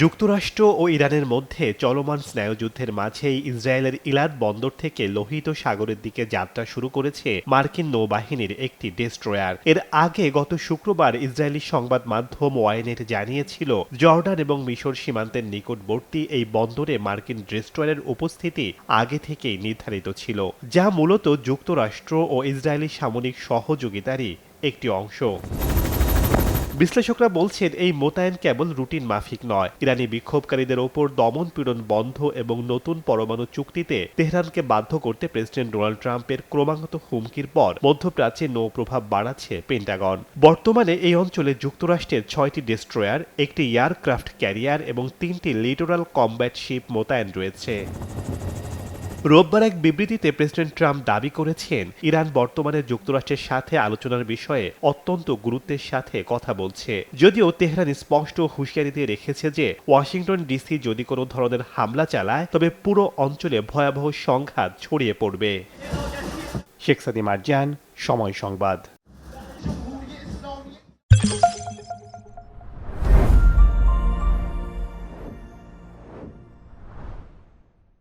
যুক্তরাষ্ট্র ও ইরানের মধ্যে চলমান স্নায়ুযুদ্ধের মাঝেই ইসরায়েলের ইলাদ বন্দর থেকে লোহিত সাগরের দিকে যাত্রা শুরু করেছে মার্কিন নৌবাহিনীর একটি ডেস্ট্রয়ার। এর আগে গত শুক্রবার ইসরায়েলি সংবাদ মাধ্যম ওয়াইনেট জানিয়েছিল, জর্ডান এবং মিশর সীমান্তের নিকটবর্তী এই বন্দরে মার্কিন ডেস্ট্রয়ারের উপস্থিতি আগে থেকেই নির্ধারিত ছিল, যা মূলত যুক্তরাষ্ট্র ও ইসরায়েলি সামরিক সহযোগিতারই একটি অংশ। বিশ্লেষকরা বলছেন, এই মোতায়েন কেবল রুটিন মাফিক নয়, ইরানি বিক্ষোভকারীদের ওপর দমন পীড়ন বন্ধ এবং নতুন পরমাণু চুক্তিতে তেহরানকে বাধ্য করতে প্রেসিডেন্ট ডোনাল্ড ট্রাম্পের ক্রমাগত হুমকির পর মধ্যপ্রাচ্যে নৌ প্রভাব বাড়াচ্ছে পেন্টাগন। বর্তমানে এই অঞ্চলে যুক্তরাষ্ট্রের 6টি ডেস্ট্রয়ার, একটি এয়ারক্রাফট ক্যারিয়ার এবং 3টি লিটোরাল কমব্যাট শিপ মোতায়েন রয়েছে। রোববার এক বিবৃতিতে প্রেসিডেন্ট ট্রাম্প দাবি করেছেন, ইরান বর্তমানে যুক্তরাষ্ট্রের সাথে আলোচনার বিষয়ে অত্যন্ত গুরুত্বের সাথে কথা বলছে, যদিও তেহরান স্পষ্ট হুঁশিয়ারি দিয়ে রেখেছে যে ওয়াশিংটন ডিসি যদি কোনো ধরনের হামলা চালায় তবে পুরো অঞ্চলে ভয়াবহ সংঘাত ছড়িয়ে পড়বে। শেখ সাদি মারজান, সময় সংবাদ।